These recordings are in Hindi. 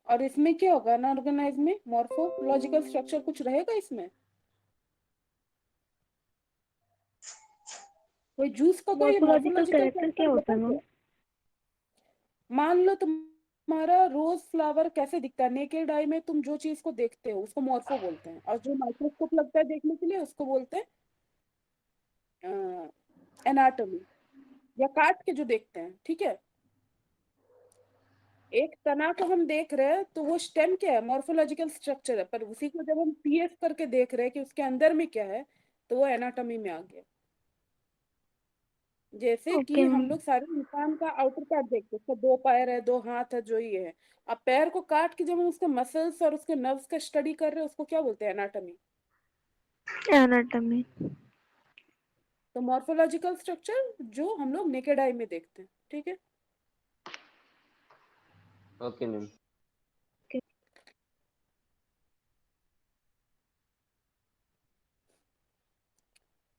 और इसमें क्या होगा अनऑर्गेनाइज में? मॉर्फोलॉजिकल स्ट्रक्चर कुछ रहेगा इसमें? कोई जूस का कोई मॉर्फोलॉजिकल मॉर्फोलॉजिकल कैरेक्टर क्या कैरेक्टर होता बता है क्या? मैम? मान लो तुम्हारा रोज फ्लावर कैसे दिखता है, नेकेड आई में तुम जो चीज को देखते हो उसको मॉर्फो बोलते हैं, और जो माइक्रोस्कोप लगता है देखने के लिए उसको बोलते हैं एनाटॉमी, या काट के जो देखते हैं, ठीक है। एक तना को हम देख रहे हैं तो वो स्टेम क्या है? मॉर्फोलॉजिकल स्ट्रक्चर है, पर उसी को जब हम पीएफ करके देख रहे हैं कि उसके अंदर में क्या है, तो वो एनाटॉमी में आ गया। जैसे ओके कि हम मैम। लोग सारे इंसान का आउटर पार्ट देखते हैं, उसका दो पैर है, दो हाथ है, जो ये है। अब पैर को काट के जब हम उसके मसल्स और उसके नर्व्स का स्टडी कर रहे हैं, उसको क्या बोलते हैं? एनाटॉमी। एनाटॉमी। तो मॉर्फोलॉजिकल स्ट्रक्चर जो हम लोग नेकेड आई में देखते हैं, ठीक है। Okay ma'am.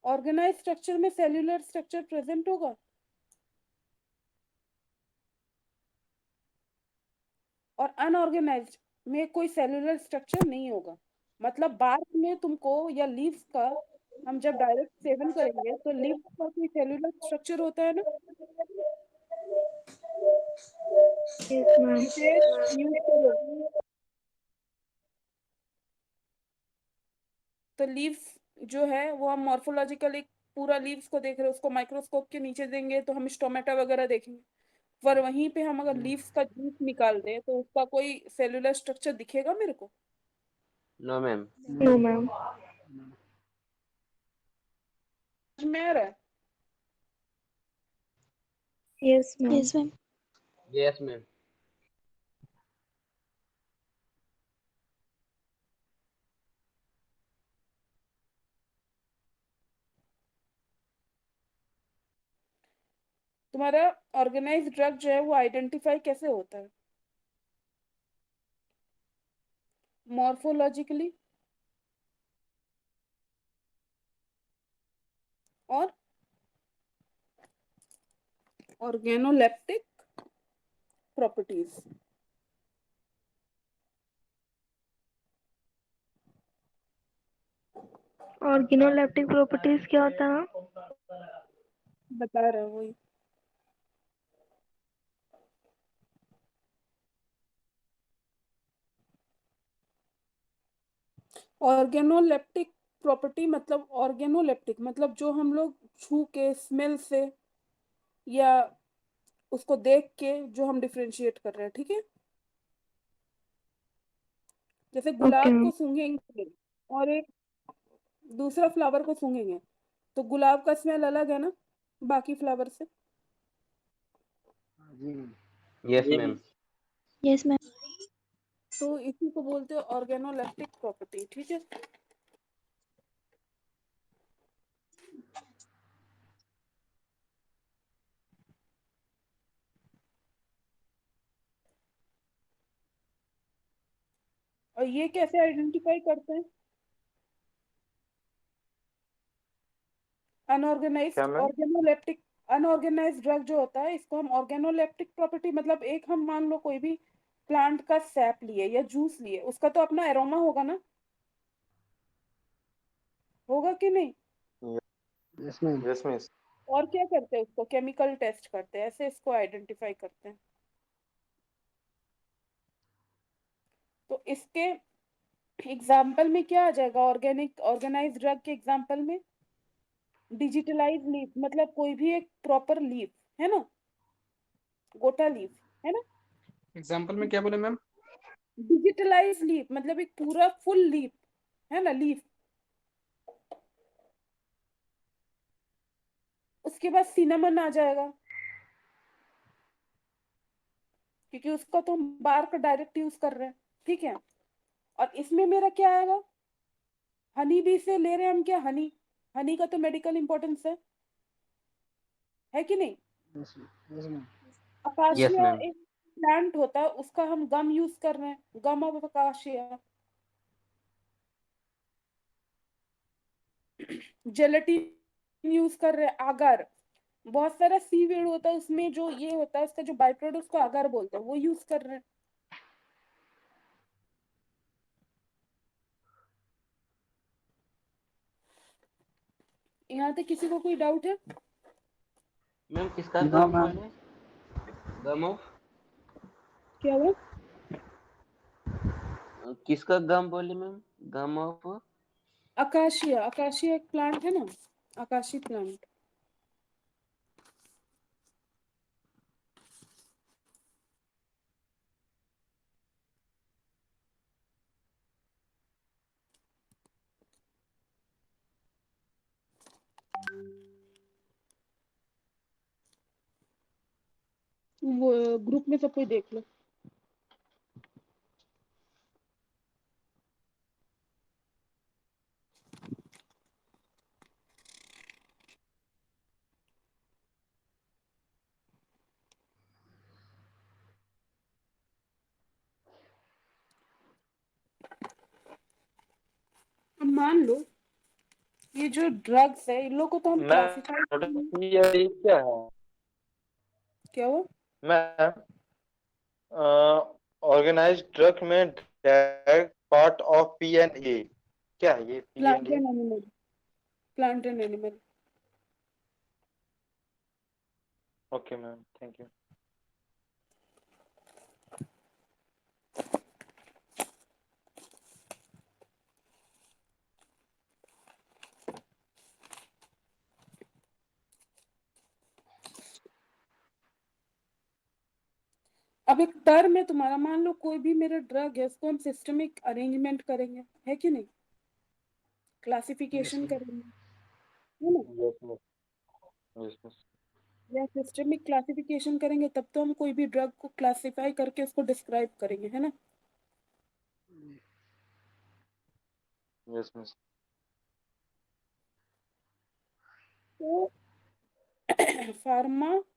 ऑर्गेनाइज स्ट्रक्चर में सेल्यूलर स्ट्रक्चर प्रेजेंट होगा, और अनऑर्गेनाइज्ड में कोई सेल्यूलर स्ट्रक्चर नहीं होगा। मतलब बार्क में तुमको या लीव्स का, हम जब डायरेक्ट सेवन करेंगे तो लीव्स का कोई सेल्यूलर स्ट्रक्चर होता है ना। Yes ma'am. इसे म्यूट करो। तो लीव्स जो है वो हम मॉर्फोलॉजिकल एक पूरा लीव्स को देख रहे हैं, उसको माइक्रोस्कोप के नीचे देंगे तो हम स्टोमेटा वगैरह देखेंगे। पर वहीं पे हम अगर लीव्स का जूस निकाल दें तो उसका कोई सेल्यूलर स्ट्रक्चर दिखेगा मेरे को? No ma'am. No ma'am. समझ में आ रहा है? Yes ma'am. Yes ma'am. Yes ma'am. तुम्हारा ऑर्गेनाइज ड्रग जो है वो आइडेंटिफाई कैसे होता है? मॉर्फोलॉजिकली और ऑर्गेनोलेप्टिक प्रॉपर्टीज। ऑर्गेनोलेप्टिक प्रॉपर्टीज क्या होता है मैम? बता रहे हो वही। ऑर्गेनोलेप्टिक प्रॉपर्टी मतलब ऑर्गेनोलेप्टिक, मतलब जो हम लोग छू के, स्मेल से या उसको देख के जो हम डिफरेंशिएट कर रहे हैं, ठीक है। जैसे ओके गुलाब मैम। को सूंघेंगे और एक दूसरा फ्लावर को सूंघेंगे, तो गुलाब का स्मेल अलग है ना बाकी फ्लावर से। Yes ma'am. Yes ma'am. तो इसी को बोलते हैं ऑर्गेनोलेप्टिक प्रॉपर्टी, ठीक है। और ये कैसे आइडेंटिफाई करते हैं? क्या unorganised ma'am? Organoleptic, unorganised drug जो होता है, इसको हम ऑर्गेनोलेप्टिक प्रॉपर्टी, मतलब एक हम मान लो कोई भी प्लांट का सैप लिए या जूस लिए, उसका तो अपना एरोमा होगा ना, होगा कि नहीं? Yes miss. और क्या करते हैं, उसको केमिकल टेस्ट करते हैं, ऐसे इसको आइडेंटिफाई करते हैं। तो इसके एग्जाम्पल में क्या आ जाएगा, ऑर्गेनिक ऑर्गेनाइज्ड ड्रग के एग्जाम्पल में? डिजिटलाइज लीफ, मतलब कोई भी एक प्रॉपर लीफ है ना, गोटा लीफ है ना। एग्जाम्पल में क्या बोले मैम? डिजिटलाइज लीफ मतलब एक पूरा फुल लीफ है ना, लीफ। उसके बाद सिनेमन आ जाएगा, क्योंकि उसका तो हम बार्क डायरेक्ट यूज कर रहे हैं, ठीक है। और इसमें मेरा क्या आएगा, हनी बी से ले रहे हैं हम क्या, हनी, हनी का तो मेडिकल इंपॉर्टेंस है कि नहीं। Yes acacia ma'am. एक प्लांट होता है, उसका हम गम यूज कर रहे हैं, गम ऑफ अकाशिया। जेलेटिन यूज कर रहे हैं, आगर। बहुत सारा सीवीड होता है, उसमें जो ये होता है उसका जो बाई प्रोडक्ट को आगर बोलते हैं, वो यूज कर रहे हैं। यहाँ तक किसी को कोई डाउट है? मैम किसका गम बोले? Gum of? क्या हुआ? किसका गम बोले ma'am? Gum of? Acacia, acacia एक प्लांट है ना, आकाशी प्लांट। वो ग्रुप में सब कोई देख लो। अब मान लो ये जो ड्रग्स है, इन लोग को तो हम क्लासिफाई। मैम ये क्या है क्या हुआ? मैम? ऑर्गेनाइज्ड ड्रग में direct part of P and A, क्या है ये P and plant A? And animal, plant and animal. Okay ma'am, thank you. अब एक टर्म है तुम्हारा, मान लो कोई भी मेरा ड्रग है, उसको हम सिस्टमिक अरेंजमेंट करेंगे, है कि नहीं, क्लासिफिकेशन करेंगे, है ना। Yes miss. Yes miss. या सिस्टमिक क्लासिफिकेशन करेंगे, तब तो हम कोई भी ड्रग को क्लासिफाई करके उसको डिस्क्राइब करेंगे, है ना। Yes miss. तो फार्माकोग्नोस्टिकल,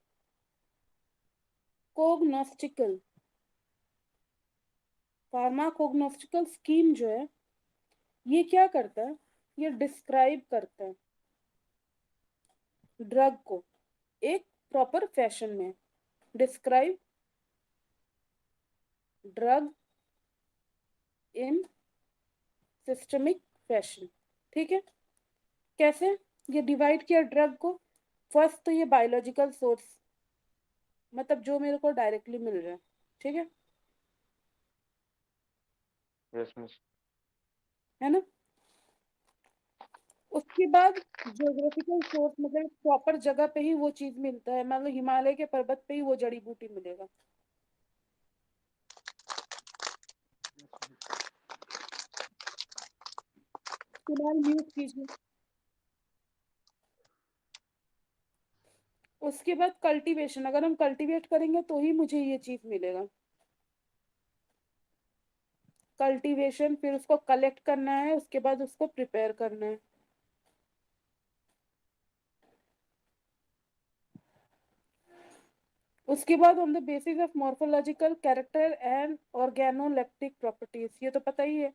फार्माकोग्नोस्टिकल स्कीम जो है, ये क्या करता है, ये डिस्क्राइब करता है ड्रग को एक प्रॉपर फैशन में, describe drug in systemic fashion, ठीक है। कैसे? ये डिवाइड किया ड्रग को, फर्स्ट तो ये बायोलॉजिकल सोर्स, मतलब जो मेरे को डायरेक्टली मिल रहा है, ठीक यस मिस। है ना। उसके बाद ज्योग्राफिकल सोर्स मतलब प्रॉपर जगह पे ही वो चीज मिलता है, मतलब हिमालय के पर्वत पे ही वो जड़ी बूटी मिलेगा। फिलहाल म्यूट कीजिए। उसके बाद कल्टीवेशन, अगर हम कल्टीवेट करेंगे तो ही मुझे ये चीज मिलेगा। कल्टीवेशन, फिर उसको कलेक्ट करना है, उसके बाद उसको प्रिपेयर करना है। उसके बाद on the basis of morphological character and organoleptic properties, ये तो पता ही है।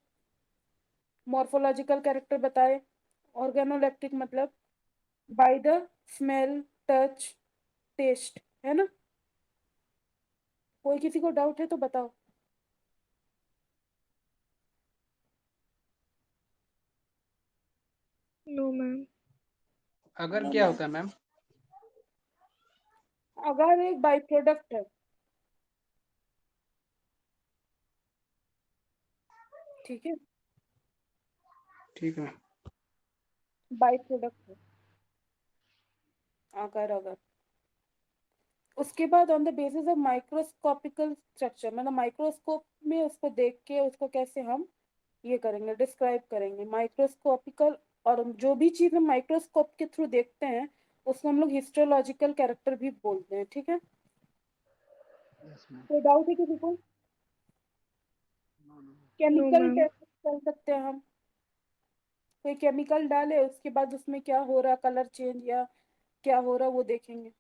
मॉर्फोलॉजिकल कैरेक्टर बताए, ऑर्गेनोलेप्टिक मतलब by the smell, touch, taste, है ना। कोई किसी को डाउट है तो बताओ। No ma'am. अगर क्या होता है मैम? अगर एक बाई प्रोडक्ट है, ठीक है, ठीक है। बाई प्रोडक्ट है, अगर उसके बाद on the basis of microscopical structure, मतलब माइक्रोस्कोप में उसको देख के उसको कैसे हम ये करेंगे, डिस्क्राइब करेंगे माइक्रोस्कोपिकल। और जो भी चीज हम माइक्रोस्कोप के थ्रू देखते हैं उसको हम लोग हिस्टोलॉजिकल कैरेक्टर भी बोलते हैं, ठीक है। Yes ma'am. कोई डाउट है किसी को? No chemical ma'am. टेस्ट कर सकते हैं हम, कोई केमिकल डाले उसके बाद उसमें क्या हो रहा, कलर चेंज या क्या हो रहा वो देखेंगे।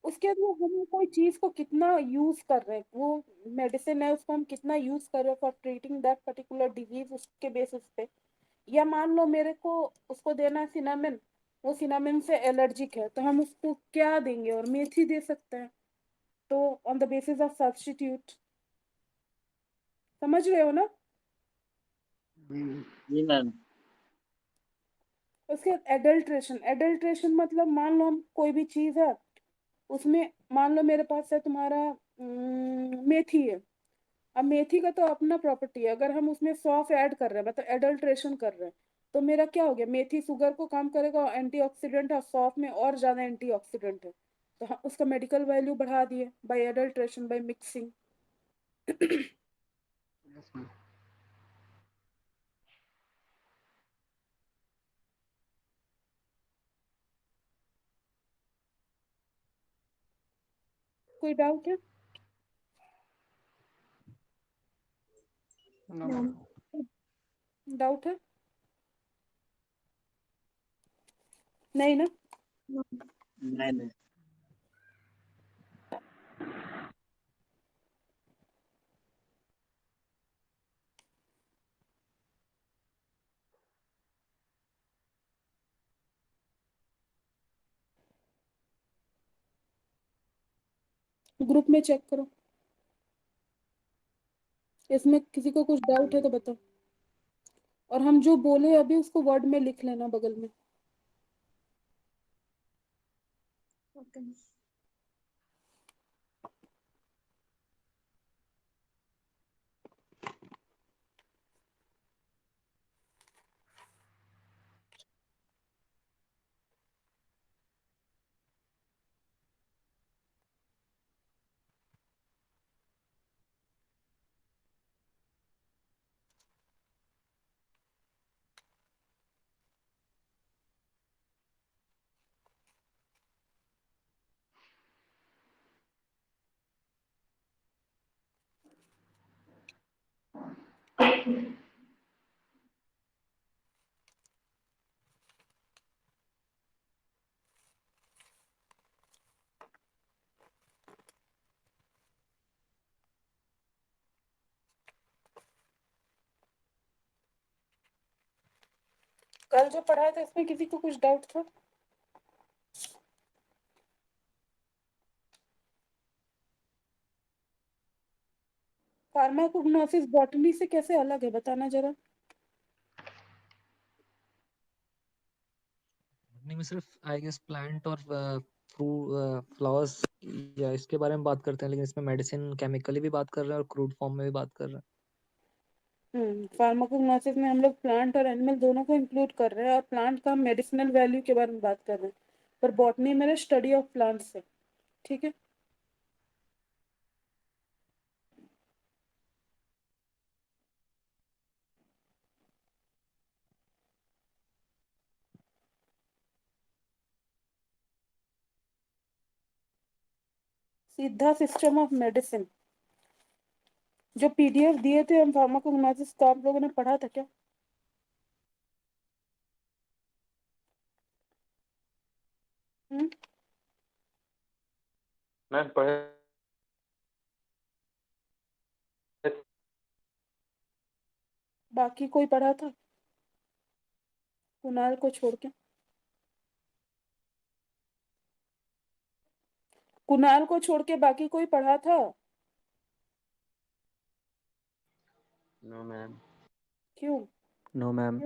उसके बाद वो हम कोई चीज को कितना यूज कर रहे हैं, वो मेडिसिन है उसको हम कितना यूज कर रहे हैं for treating that particular disease, उसके बेसिस पे। या मान लो मेरे को उसको देना है सिनामिन, वो सिनामिन से एलर्जिक है तो हम उसको क्या देंगे, और मेथी दे सकते हैं। तो on the basis of substitute, समझ रहे हो ना। जी मैम। उसके बाद एडल्ट्रेशन, एडल्ट्रेशन मतलब मान लो हम कोई भी चीज है उसमें, मान लो मेरे पास है तुम्हारा मेथी है। अब मेथी का तो अपना प्रॉपर्टी है, अगर हम उसमें सौंफ ऐड कर रहे हैं मतलब एडल्ट्रेशन कर रहे हैं, तो मेरा क्या हो गया, मेथी शुगर को काम करेगा और एंटीऑक्सीडेंट है, सौंफ में और ज्यादा एंटीऑक्सीडेंट है, तो हम उसका मेडिकल वैल्यू बढ़ा दिए by adulteration, by mixing. Yes ma'am. कोई डाउट है? No no. मैम। डाउट है? नहीं ना। नहीं नहीं। ग्रुप में चेक करो, इसमें किसी को कुछ डाउट है तो बताओ। और हम जो बोले अभी उसको वर्ड में लिख लेना बगल में। ओके। कल जो पढ़ाया था इसमें किसी को कुछ डाउट था? फार्माकोग्नोसिस बॉटनी से कैसे अलग है बताना जरा। बॉटनी में सिर्फ आई गेस प्लांट और फ्लावर्स या इसके बारे में बात करते हैं, लेकिन इसमें मेडिसिन केमिकली भी बात कर रहे हैं और क्रूड फॉर्म में भी बात कर रहे हैं। फार्माकोग्नोसिस में हम लोग प्लांट और एनिमल दोनों को इंक्लूड कर रहे हैं, और प्लांट का मेडिसिनल वैल्यू के बारे में बात कर रहे हैं, पर बॉटनी मेरा स्टडी ऑफ प्लांट्स है। ठीक है, सीधा सिस्टम ऑफ मेडिसिन जो पीडीएफ दिए थे हम फार्माकोग्नोसिस का, आप लोगों ने पढ़ा था क्या? हम्म मैम पढ़े बाकी कोई पढ़ा था कुणाल को छोड़ के? कुणाल को छोड़ के बाकी कोई पढ़ा था? No ma'am. क्यों? No ma'am.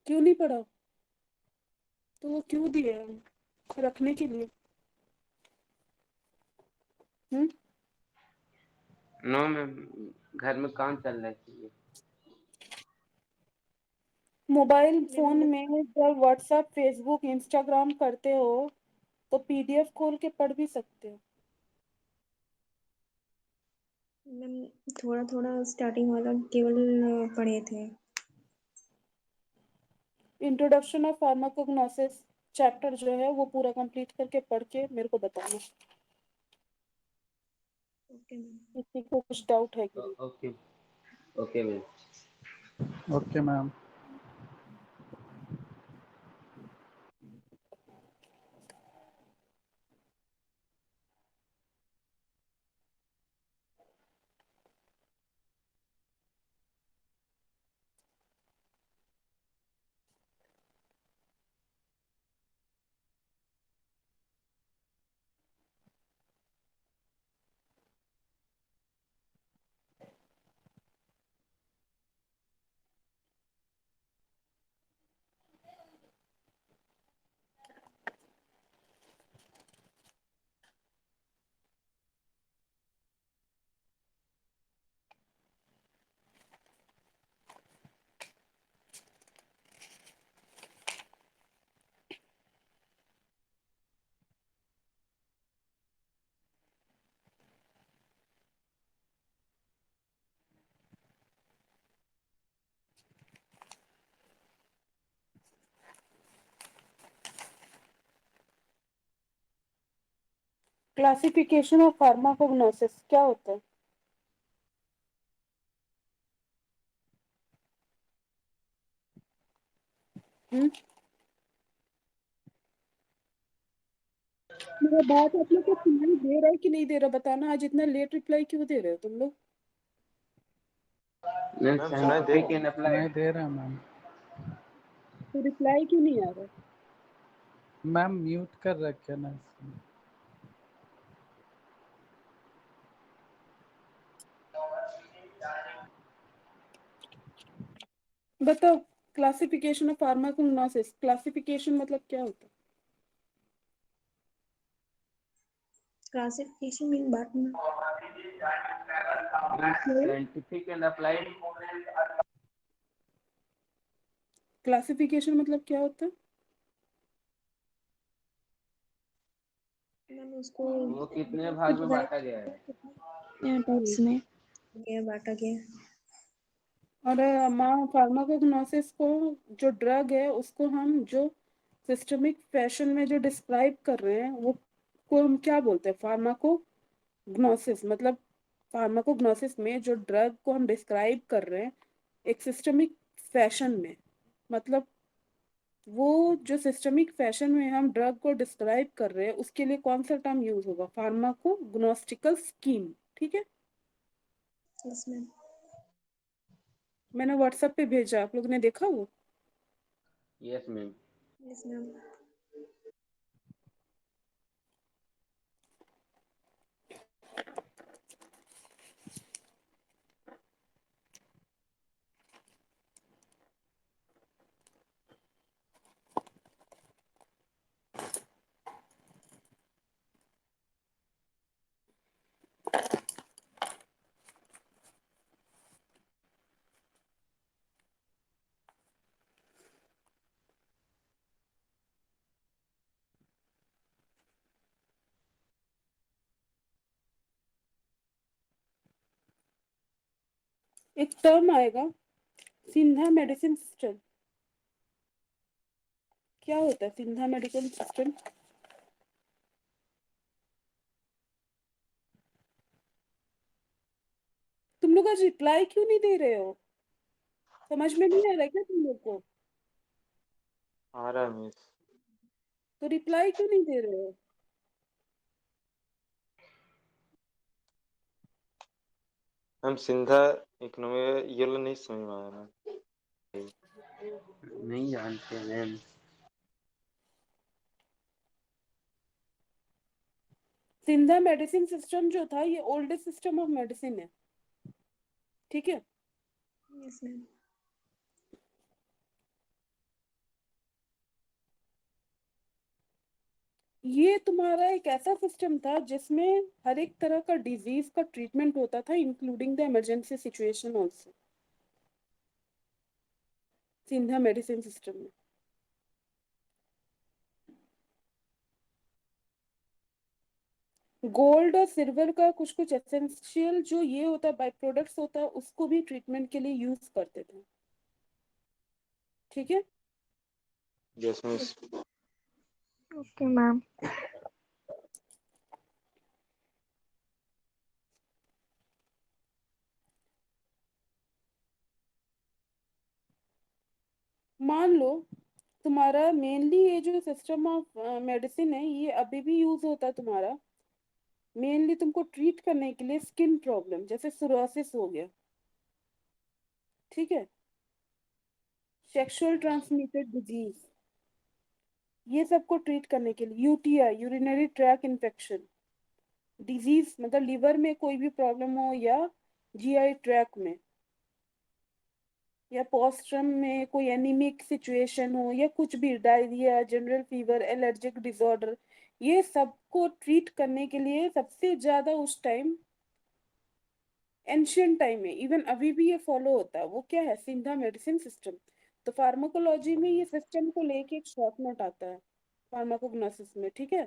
क्यों नहीं पढ़ा? तो वो क्यों दिए हैं? रखने के लिए? हम्म नो मैम, घर में काम चल रहा है इसलिए। मोबाइल फोन में जब व्हाट्सएप फेसबुक इंस्टाग्राम करते हो तो पीडीएफ खोल के पढ़ भी सकते हो। मैम थोड़ा थोड़ा स्टार्टिंग वाला केवल पढ़े थे। इंट्रोडक्शन ऑफ फार्माकोग्नोसिस चैप्टर जो है वो पूरा कंप्लीट करके पढ़ के मेरे को बताना ओके मैम। किसी को कुछ डाउट है कि नहीं। Okay okay ma'am. Okay ma'am. Classification of pharmacognosy क्या होता है? हम्म मेरा बात आप लोग को सुनाई दे रहा है कि नहीं दे रहा? बताना, आज इतना लेट रिप्लाई क्यों दे रहे हो तुम लोग? मैम मैम सुनाई दे साइंटिफिक एंड नहीं अप्लाइड। दे रहा मैम। तो रिप्लाई क्यों नहीं आ रहा? मैम म्यूट कर रखे ना इसमें। बताओ, क्लासिफिकेशन ऑफ फार्माकोग्नोसिस, क्लासिफिकेशन मतलब क्या होता है? क्लासिफिकेशन मीन बांटना। Scientific and applied. क्लासिफिकेशन मतलब क्या होता है? मैम उसको वो कितने भाग में बांटा गया है? टाइप्स में गया बांटा गया। और माँ फार्माकोग्नोसिस को, जो ड्रग है उसको हम जो सिस्टमिक फैशन में जो डिस्क्राइब कर रहे हैं वो को हम क्या बोलते हैं? फार्माकोग्नोसिस मतलब, फार्माकोग्नोसिस में जो ड्रग को हम डिस्क्राइब कर रहे हैं एक सिस्टमिक फैशन में, मतलब वो जो सिस्टमिक फैशन में हम ड्रग को डिस्क्राइब कर रहे हैं उसके लिए कौन सा टर्म यूज होगा? फार्माकोग्नोस्टिकल स्कीम। ठीक है, यस मैम। मैंने व्हाट्सएप पे भेजा, आप लोग ने देखा वो? Yes ma'am. Yes ma'am. एक टर्म आएगा सिन्हा मेडिसिन सिस्टम। क्या होता है सिन्हा मेडिकल सिस्टम? तुम लोग आज रिप्लाई क्यों नहीं दे रहे हो? समझ में नहीं आ रहा है क्या तुम लोग को? आ रहा है मिस। तो रिप्लाई क्यों नहीं दे रहे हो? हम सिंधा इकोनॉमी ये लोग नहीं समझ में आ रहा। नहीं जानते मैम। सिन्धा मेडिसिन सिस्टम जो था ये ओल्डेस्ट सिस्टम ऑफ मेडिसिन है, ठीक है। Yes ma'am. ये तुम्हारा एक ऐसा सिस्टम था जिसमें हर एक तरह का डिजीज का ट्रीटमेंट होता था, including the emergency situation also, Siddha medicine system में। गोल्ड और सिल्वर का कुछ कुछ एसेंशियल जो ये होता है बाई प्रोडक्ट्स होता है, उसको भी ट्रीटमेंट के लिए यूज करते थे, ठीक है। Yes miss. Okay ma'am. मान लो तुम्हारा मेनली ये जो सिस्टम ऑफ मेडिसिन है ये अभी भी यूज होता है तुम्हारा मेनली तुमको ट्रीट करने के लिए स्किन प्रॉब्लम जैसे सोरियासिस हो गया, ठीक है, सेक्सुअल ट्रांसमिटेड डिजीज, ये सबको ट्रीट करने के लिए, UTI urinary track infection disease मतलब लीवर में कोई भी प्रॉब्लम हो या जीआई ट्रैक में या पोस्ट्रम में कोई एनीमिक सिचुएशन हो या कुछ भी, diarrhoea, general fever, allergic disorder, ये सबको ट्रीट करने के लिए सबसे ज्यादा उस टाइम एंशियंट टाइम में, इवन अभी भी ये फॉलो होता है, वो क्या है, सिन्धा मेडिसिन सिस्टम। तो फार्माकोलॉजी में ये सिस्टम को लेके एक शॉर्ट नोट आता है फार्माकोग्नोसिस में, ठीक है,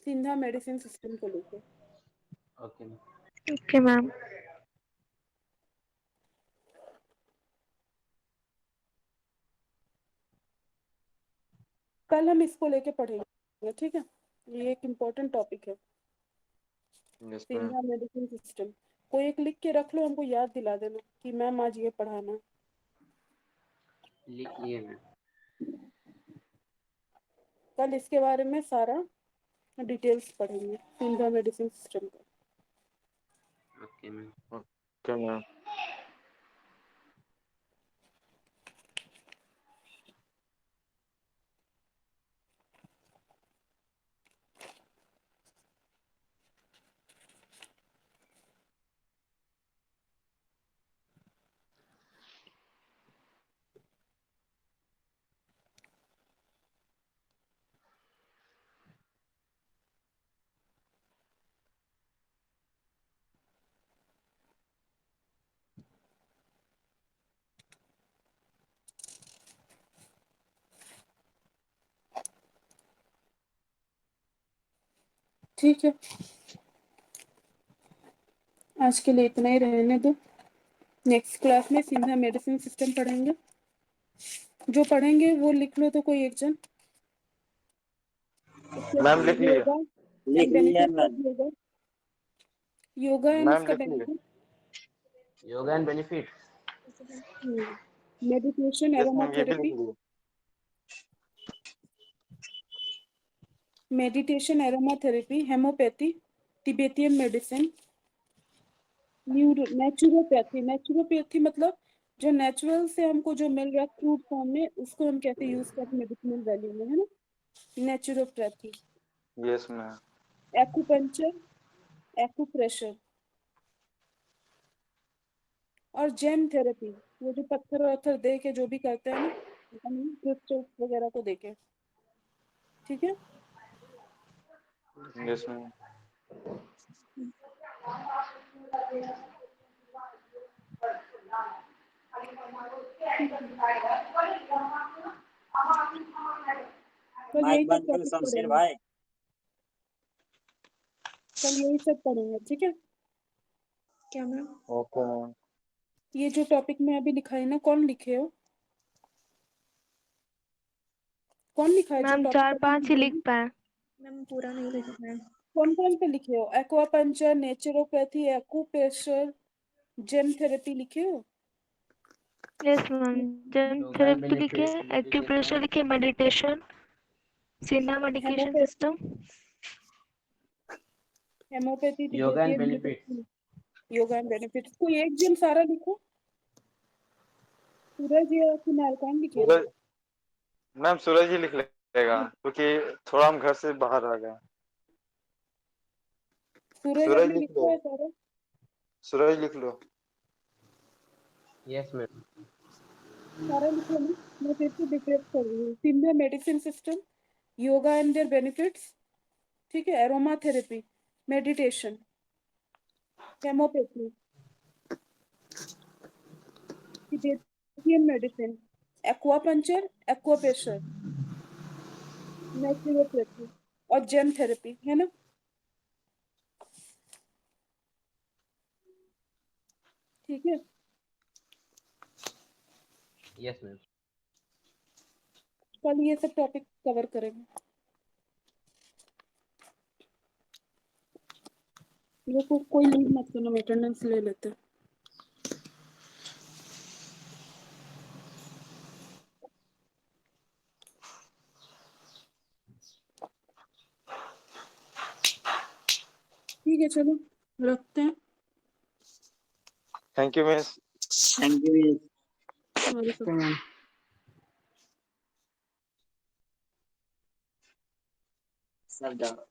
सिन्धा मेडिसिन सिस्टम को लेके। Okay ma'am. Okay ma'am. कल हम इसको लेके पढ़ेंगे, ठीक है, ये एक इम्पोर्टेंट टॉपिक है, yes ma'am. Siddha medicine system. कोई एक लिख के रख लो, हमको याद दिला देना कि मैम आज ये पढ़ाना। लिख लिए मैम। कल इसके बारे में सारा डिटेल्स पढ़ेंगे सिन्धा मेडिसिन सिस्टम का। Okay ma'am. Okay ma'am. ठीक है, आज के लिए इतना ही रहने दो। नेक्स्ट क्लास में सिन्धा मेडिसिन सिस्टम पढ़ेंगे। जो पढ़ेंगे वो लिख लो तो कोई एक जन। उसके मैम बाद लिख लिए। योगा लिख एंड लिया benefits ma'am. Of yoga, yoga and ma'am उसका लिख लिए। Benefit, yoga and benefit. Meditation, yes ma'am ये भी लिख एरोमाथेरेपी, लिए। Meditation, aromatherapy, homeopathy, Tibetan medicine, naturopathy, naturopathy मतलब जो नेचुरल से हमको जो मिल रहा है फ्रूट फॉर्म में, उसको हम कैसे यूज करते हैं मेडिसिनल वैल्यू में, है ना, naturopathy. Yes ma'am. Acupuncture, acupressure और जेम थेरेपी, वो जो पत्थर वत्थर दे के जो भी करते हैं ना, क्रिस्टल्स वगैरह को देके, ठीक है। Yes ma'am. कल यही माइक सब बंद करो टॉपिक शमशेर पढ़ेंगे, भाई। कल यही सब पढ़ेंगे, ठीक है। क्या मैम? Okay ma'am. ये जो टॉपिक में अभी लिखा है ना, कौन लिखे हो? कौन लिखा है जो मैम टॉपिक 4-5 ही लिख पाए। मैम पूरा नहीं लिखा है। कौन कौन से लिखे हो? Acupuncture, naturopathy, acupressure, gem therapy लिखे हो? Yes ma'am, gem yoga therapy लिखे, बेनिफिट्स एक्यूप्रेशर लिखे, मेडिटेशन, सिन्हा मेडिकेशन हेमोपैथी, सिस्टम। हेमोपैथी भी योगा होती एंड है, बेनिफिट्स। Yoga and benefits. कोई एक जिम सारा लिखो। सूरज या कुणाल, कौन लिखेगा? सूरज, मैम सूरज ही लिख लेगा क्योंकि थोड़ा हम घर से बाहर आ गए। सूरज सूरज आपने लिख लिखा लो, है सारा? सूरज लिख लो। Yes ma'am. सारा लिखो ना, मैं फिर से डिक्लेयर कर रही हूँ। Siddha medicine system, yoga and their benefits, ठीक है, aroma therapy, meditation, homeopathy, Tibetan medicine, acupuncture, acupressure, naturopathy और जेम थेरेपी, है ना? ठीक है, यस मैम। कल ये सब टॉपिक कवर करेंगे। देखो कोई लीव मत करना, अटेंडेंस ले लेते हैं। ठीक है, चलो रखते हैं। Thank you miss. Thank you welcome. Ma'am. सब जाओ।